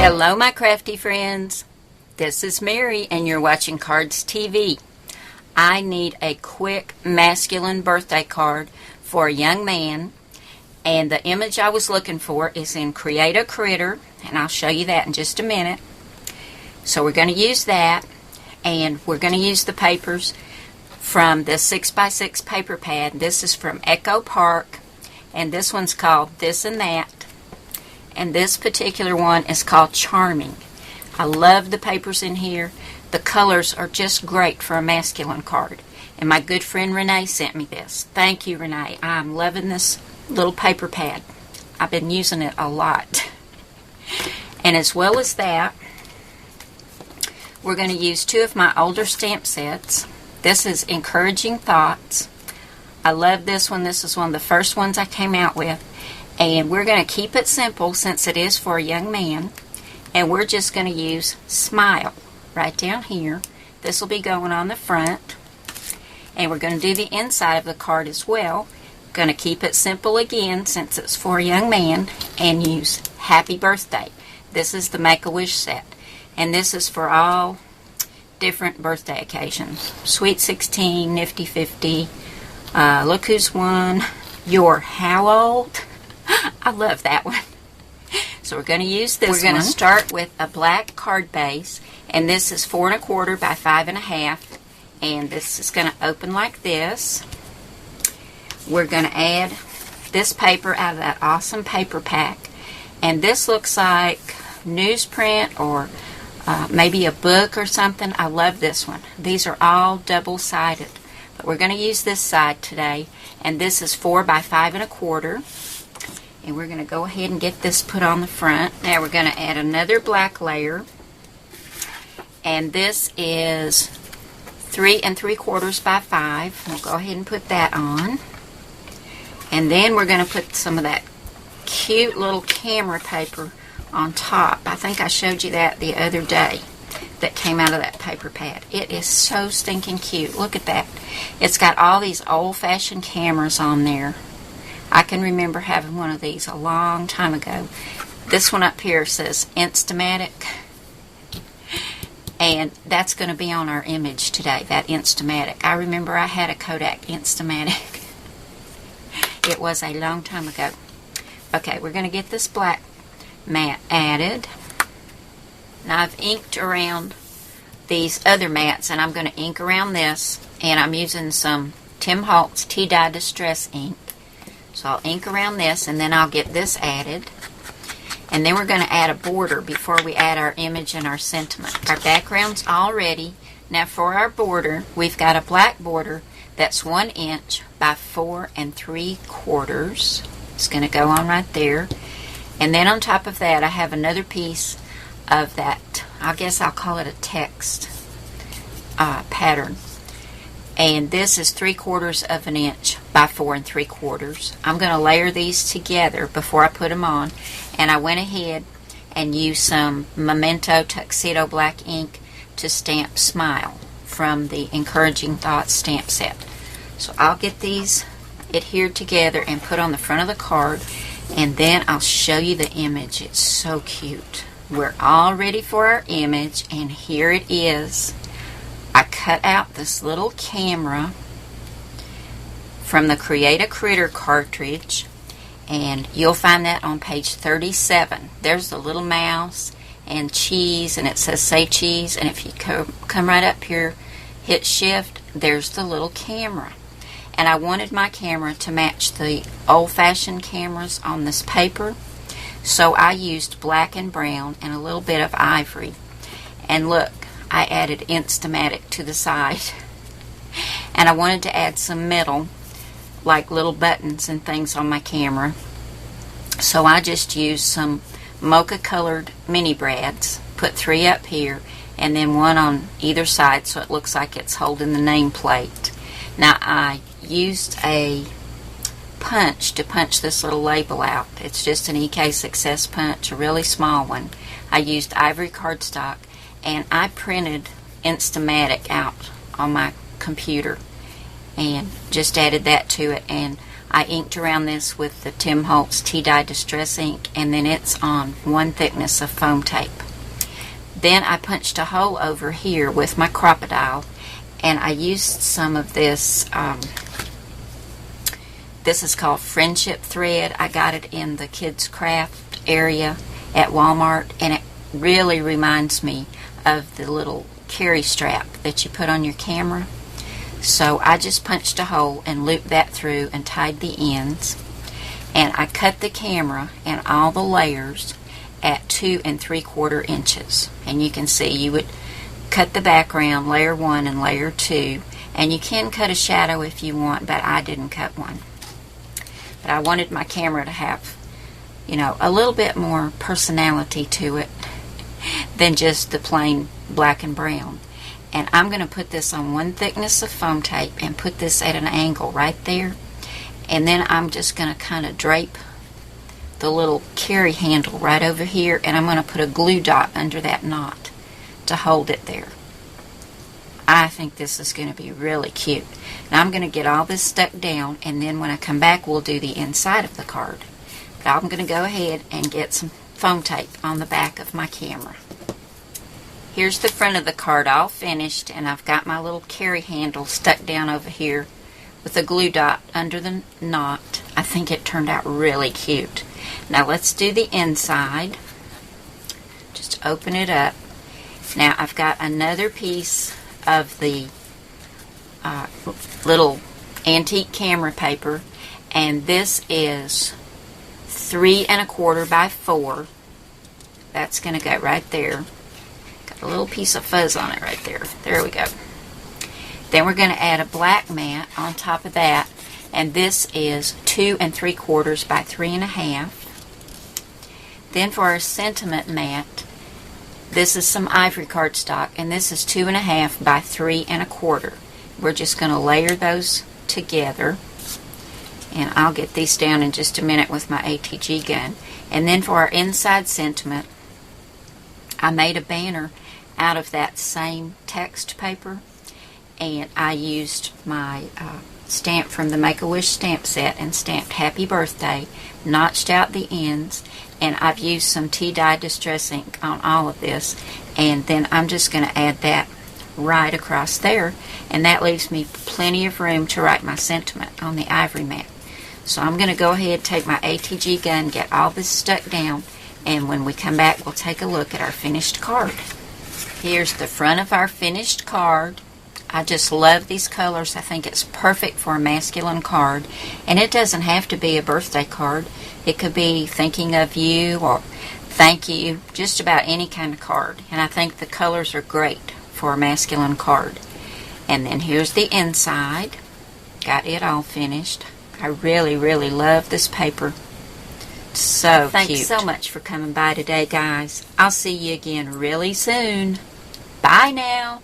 Hello, my crafty friends. This is Mary, and you're watching Cardz TV. I need a quick masculine birthday card for a young man, and the image I was looking for is in Create a Critter, and I'll show you that in just a minute. So we're going to use that, and we're going to use the papers from the 6x6 paper pad. This is from Echo Park, and this one's called This and That. And this particular one is called Charming. I love the papers in here. The colors are just great for a masculine card. And my good friend Renee sent me this. Thank you, Renee. I'm loving this little paper pad. I've been using it a lot. And as well as that, we're going to use two of my older stamp sets. This is Encouraging Thoughts. I love this one. This is one of the first ones I came out with. And we're going to keep it simple since it is for a young man. And we're just going to use Smile right down here. This will be going on the front. And we're going to do the inside of the card as well. Going to keep it simple again since it's for a young man. And use Happy Birthday. This is the Make-A-Wish set. And this is for all different birthday occasions. Sweet 16, Nifty 50, Look Who's Won, You're How Old? I love that one. So we're going to use this one. We're going to start with a black card base, and this is 4 1/4 by 5 1/2, and this is going to open like this. We're going to add this paper out of that awesome paper pack, and this looks like newsprint or maybe a book or something. I love this one. These are all double-sided, but we're going to use this side today, and this is 4 by 5 1/4. And we're going to go ahead and get this put on the front. Now we're going to add another black layer. And this is 3 3/4 by 5. We'll go ahead and put that on. And then we're going to put some of that cute little camera paper on top. I think I showed you that the other day that came out of that paper pad. It is so stinking cute. Look at that. It's got all these old-fashioned cameras on there. I can remember having one of these a long time ago. This one up here says Instamatic. And that's going to be on our image today, that Instamatic. I remember I had a Kodak Instamatic. It was a long time ago. Okay, we're going to get this black mat added. Now I've inked around these other mats, and I'm going to ink around this. And I'm using some Tim Holtz Tea-Dye Distress ink. So I'll ink around this, and then I'll get this added. And then we're going to add a border before we add our image and our sentiment. Our background's all ready. Now for our border, we've got a black border that's 1 inch by 4 3/4. It's going to go on right there. And then on top of that, I have another piece of that, I guess I'll call it a text pattern. And this is 3/4 of an inch by 4 3/4. I'm going to layer these together before I put them on. And I went ahead and used some Memento Tuxedo Black ink to stamp Smile from the Encouraging Thoughts stamp set. So I'll get these adhered together and put on the front of the card. And then I'll show you the image. It's so cute. We're all ready for our image, and here it is. I cut out this little camera from the Create a Critter cartridge, and you'll find that on page 37. There's the little mouse and cheese, and it says Say Cheese, and if you come right up here, hit shift, there's the little camera. And I wanted my camera to match the old-fashioned cameras on this paper, so I used black and brown and a little bit of ivory. And look, I added Instamatic to the side. And I wanted to add some metal, like little buttons and things on my camera. So I just used some mocha colored mini brads, put 3 up here, and then 1 on either side so it looks like it's holding the nameplate. Now I used a punch to punch this little label out. It's just an EK Success punch, a really small one. I used ivory cardstock, and I printed Instamatic out on my computer and just added that to it, and I inked around this with the Tim Holtz Tea-Dye Distress ink, and then it's on 1 thickness of foam tape. Then I punched a hole over here with my crocodile, and I used some of this. This is called friendship thread. I got it in the kids craft area at Walmart, and it really reminds me of the little carry strap that you put on your camera. So I just punched a hole and looped that through and tied the ends, and I cut the camera and all the layers at 2 3/4 inches. And you can see you would cut the background, layer 1 and layer 2, and you can cut a shadow if you want, but I didn't cut one. But I wanted my camera to have, a little bit more personality to it than just the plain black and brown. And I'm going to put this on one thickness of foam tape and put this at an angle right there. And then I'm just going to kind of drape the little carry handle right over here, and I'm going to put a glue dot under that knot to hold it there. I think this is going to be really cute. Now I'm going to get all this stuck down, and then when I come back we'll do the inside of the card. But I'm going to go ahead and get some foam tape on the back of my camera. Here's the front of the card all finished, and I've got my little carry handle stuck down over here with a glue dot under the knot. I think it turned out really cute. Now let's do the inside. Just open it up. Now I've got another piece of the little antique camera paper, and this is 3 1/4 by 4. That's going to go right there. Got a little piece of fuzz on it right there. There we go. Then we're going to add a black mat on top of that, and this is 2 3/4 by 3 1/2. Then for our sentiment mat, this is some ivory cardstock, and this is 2 1/2 by 3 1/4. We're just going to layer those together, and I'll get these down in just a minute with my ATG gun. And then for our inside sentiment, I made a banner out of that same text paper, and I used my stamp from the Make-A-Wish stamp set and stamped Happy Birthday, notched out the ends, and I've used some tea dye distress ink on all of this, and then I'm just going to add that right across there, and that leaves me plenty of room to write my sentiment on the ivory mat. So I'm going to go ahead, take my ATG gun, get all this stuck down, and when we come back we'll take a look at our finished card. Here's the front of our finished card. I just love these colors. I think it's perfect for a masculine card, and it doesn't have to be a birthday card. It could be thinking of you or thank you, just about any kind of card, and I think the colors are great for a masculine card. And then here's the inside. Got it all finished. I really, really love this paper. So cute. Thanks so much for coming by today, guys. I'll see you again really soon. Bye now.